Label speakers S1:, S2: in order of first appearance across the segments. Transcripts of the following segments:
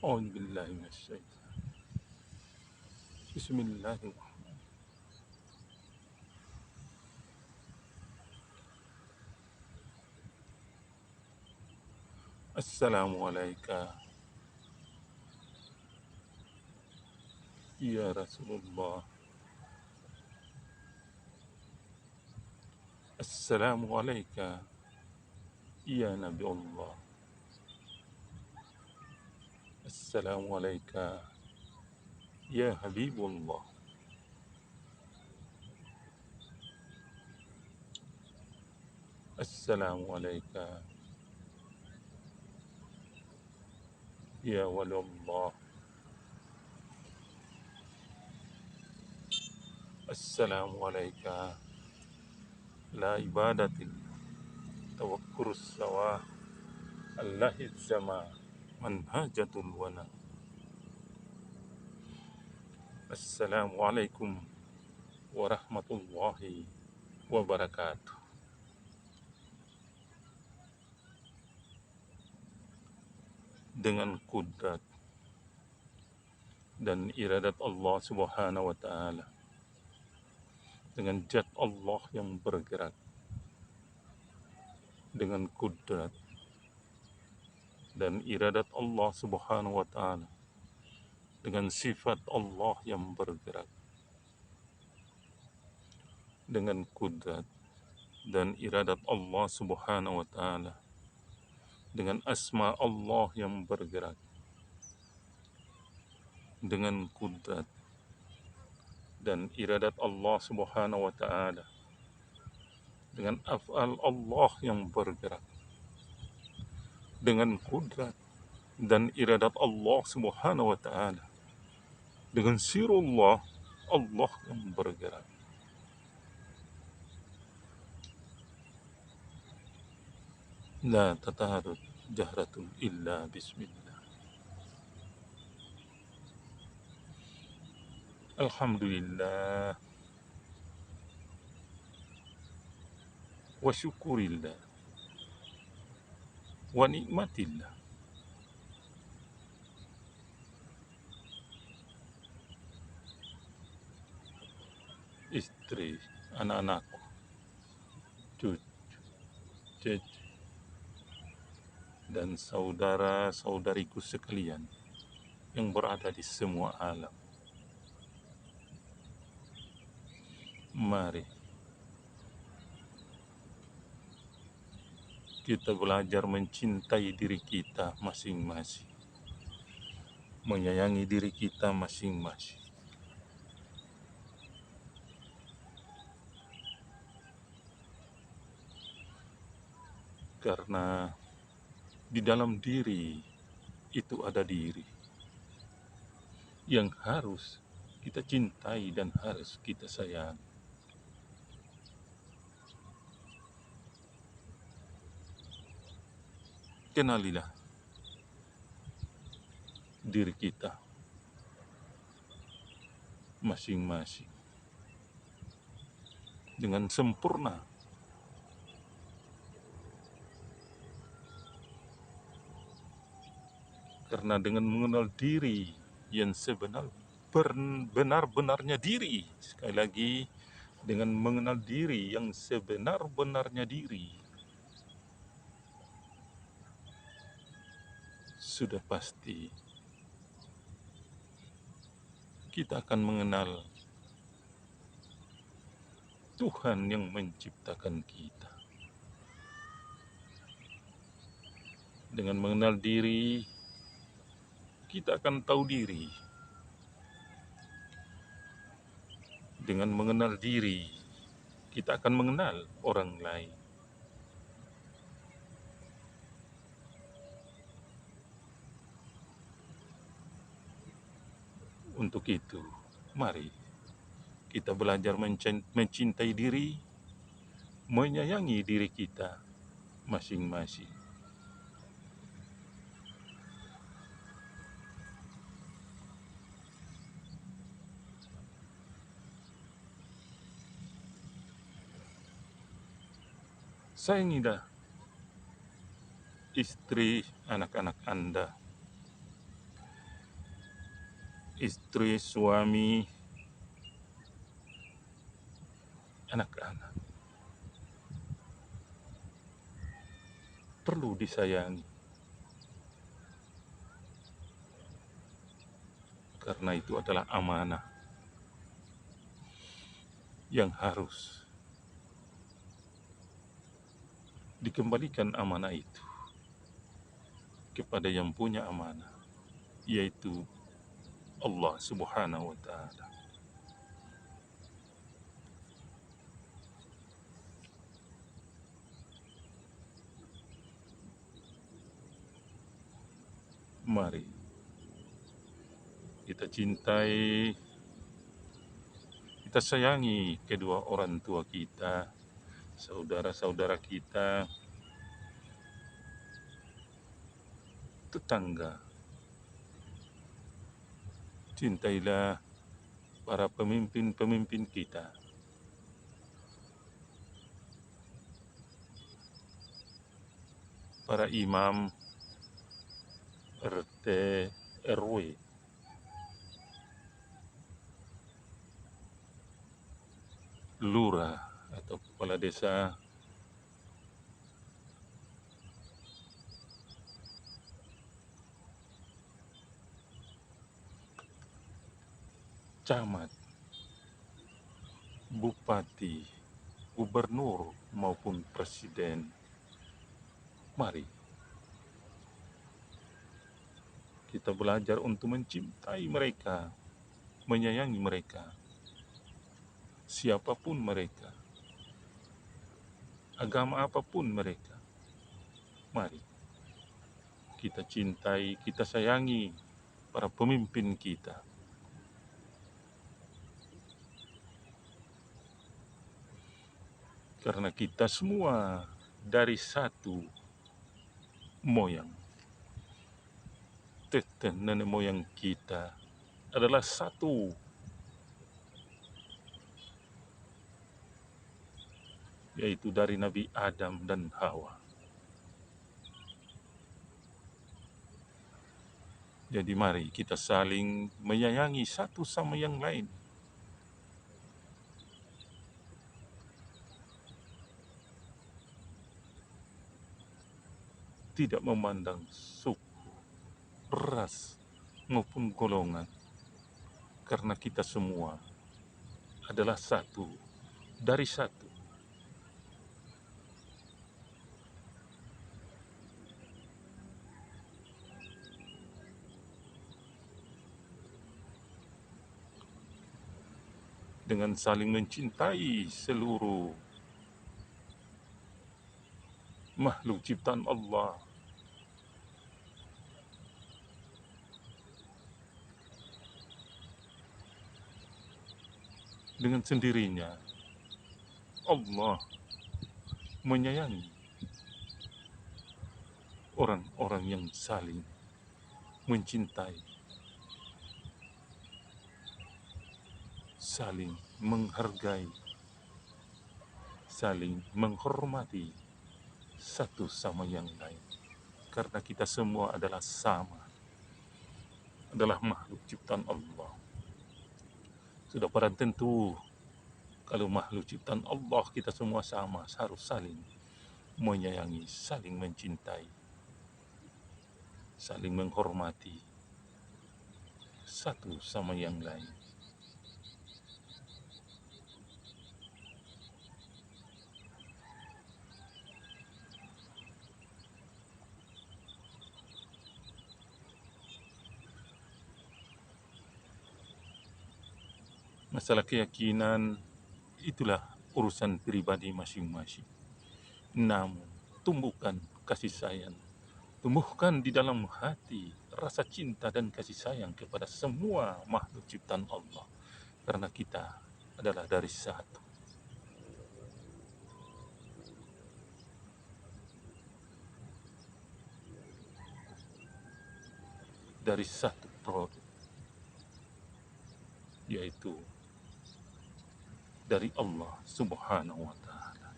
S1: أعوذ بالله من الشيطان. بسم الله الرحمن. السلام عليك يا رسول الله. السلام عليك يا نبي الله. السلام عليك يا حبيب الله. السلام عليك يا ولي الله. السلام عليك لا عبادة توكل السواء الله الزمان منهجة الونا. السلام عليكم ورحمة الله wabarakatuh. Dengan kudrat dan iradat Allah Subhanahu wa Ta'ala, dengan zat Allah yang bergerak, dengan kudrat dan iradat Allah Subhanahu wa Ta'ala, dengan sifat Allah yang bergerak, dengan kudrat dan iradat Allah Subhanahu wa Ta'ala, dengan asma Allah yang bergerak, dengan kudrat dan iradat Allah Subhanahu wa Ta'ala, dengan af'al Allah yang bergerak, dengan kudrat dan iradat Allah Subhanahu wa Ta'ala, dengan sirullah Allah yang bergerak. La tataharud jahratun illa bismillah. Alhamdulillah wa syukurillah wa nikmatillah. Istri, anak-anakku, cucu, cece, dan saudara-saudariku sekalian yang berada di semua alam. Mari kita belajar mencintai diri kita masing-masing, menyayangi diri kita masing-masing. Karena di dalam diri itu ada diri yang harus kita cintai dan harus kita sayangi. Kenalilah diri kita masing-masing dengan sempurna. Karena dengan mengenal diri yang benar-benarnya diri, sekali lagi, dengan mengenal diri yang sebenar-benarnya diri, sudah pasti kita akan mengenal Tuhan yang menciptakan kita. Dengan mengenal diri, kita akan tahu diri. Dengan mengenal diri, kita akan mengenal orang lain. Untuk itu, mari kita belajar mencintai diri, menyayangi diri kita masing-masing. Sayangilah istri, anak-anak Anda, istri, suami, anak-anak perlu disayangi, karena itu adalah amanah yang harus dikembalikan amanah itu kepada yang punya amanah, yaitu Allah Subhanahu wa Ta'ala. Mari kita cintai, kita sayangi kedua orang tua kita, saudara-saudara kita, tetangga. Cintailah para pemimpin-pemimpin kita, para imam, RT, RW, lurah atau kepala desa, camat, bupati, gubernur maupun presiden. Mari kita belajar untuk mencintai mereka, menyayangi mereka, siapapun mereka, agama apapun mereka. Mari kita cintai, kita sayangi para pemimpin kita. Karena kita semua dari satu moyang. Teteh nenek moyang kita adalah satu, yaitu dari Nabi Adam dan Hawa. Jadi mari kita saling menyayangi satu sama yang lain. Tidak memandang suku, ras, maupun golongan. Karena kita semua adalah satu, dari satu. Dengan saling mencintai seluruh makhluk ciptaan Allah, dengan sendirinya Allah menyayangi orang-orang yang saling mencintai, saling menghargai, saling menghormati satu sama yang lain. Karena kita semua adalah sama, adalah makhluk ciptaan Allah. Sudah pada tentu kalau makhluk ciptaan Allah kita semua sama, harus saling menyayangi, saling mencintai, saling menghormati satu sama yang lain. Masalah keyakinan itulah urusan pribadi masing-masing. Namun, tumbuhkan kasih sayang, tumbuhkan di dalam hati rasa cinta dan kasih sayang kepada semua makhluk ciptaan Allah. Karena kita adalah dari satu. Dari satu produk, yaitu dari Allah Subhanahu wa Ta'ala.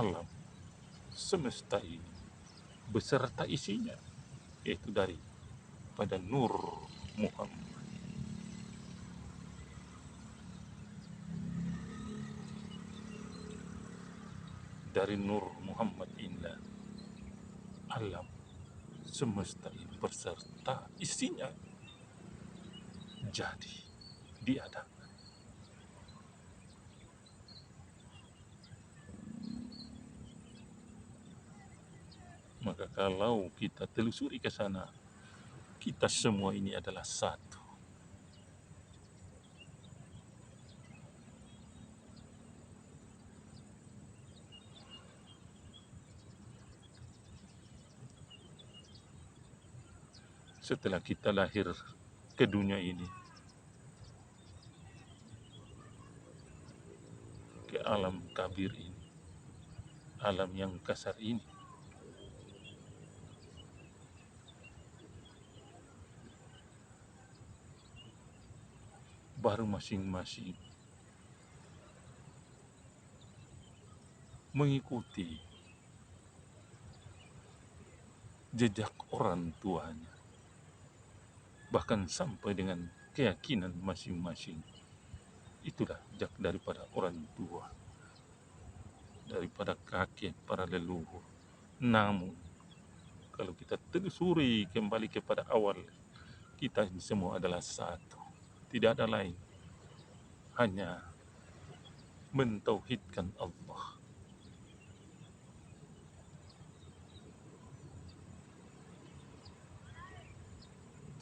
S1: Alam semesta ini beserta isinya, yaitu dari kepada Nur Muhammad. Dari Nur Muhammad inilah alam semesta ini berserta isinya jadi diadakan. Maka kalau kita telusuri ke sana, kita semua ini adalah satu. Setelah kita lahir ke dunia ini, ke alam kabir ini, alam yang kasar ini, baru masing-masing mengikuti jejak orang tuanya, bahkan sampai dengan keyakinan masing-masing. Itulah jejak daripada orang tua, daripada kakek para leluhur. Namun kalau kita telusuri kembali kepada awal, kita ini semua adalah satu, tidak ada lain, hanya mentauhidkan Allah.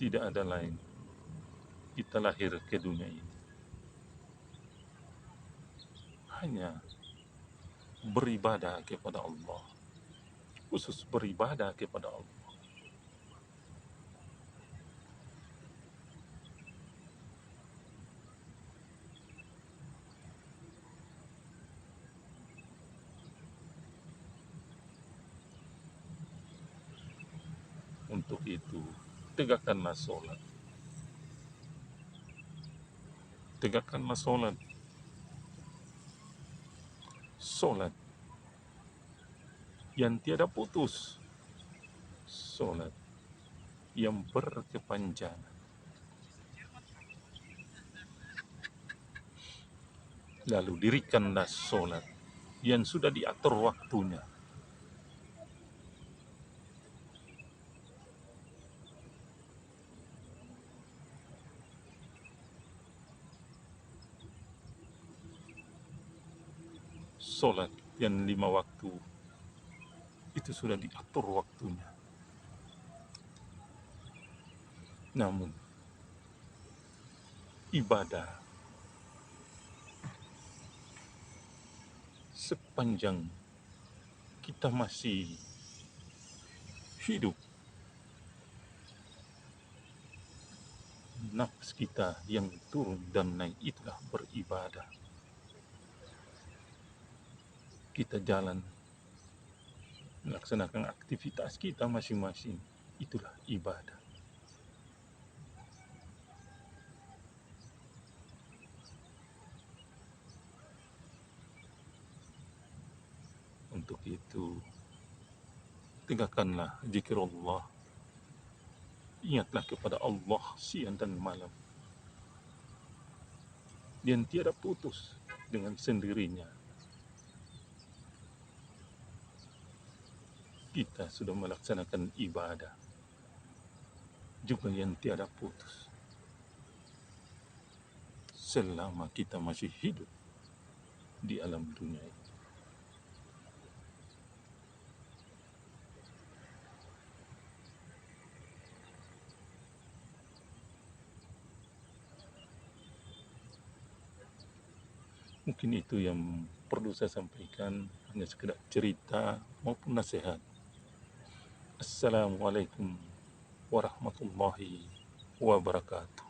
S1: Tidak ada lain. Kita lahir ke dunia ini hanya beribadah kepada Allah, khusus beribadah kepada Allah. Untuk itu, tegakkanlah sholat. Tegakkanlah sholat. Sholat yang tiada putus. Sholat yang berkepanjangan. Lalu dirikanlah sholat yang sudah diatur waktunya. Sholat yang 5 waktu itu sudah diatur waktunya. Namun ibadah sepanjang kita masih hidup, nafas kita yang turun dan naik itulah beribadah. Kita jalan melaksanakan aktivitas kita masing-masing, itulah ibadah. Untuk itu, tegakkanlah zikrullah. Ingatlah kepada Allah siang dan malam. Dan tiada putus dengan sendirinya. Kita sudah melaksanakan ibadah juga yang tiada putus selama kita masih hidup di alam dunia ini. Mungkin itu yang perlu saya sampaikan, hanya sekedar cerita maupun nasihat. Assalamualaikum warahmatullahi wabarakatuh.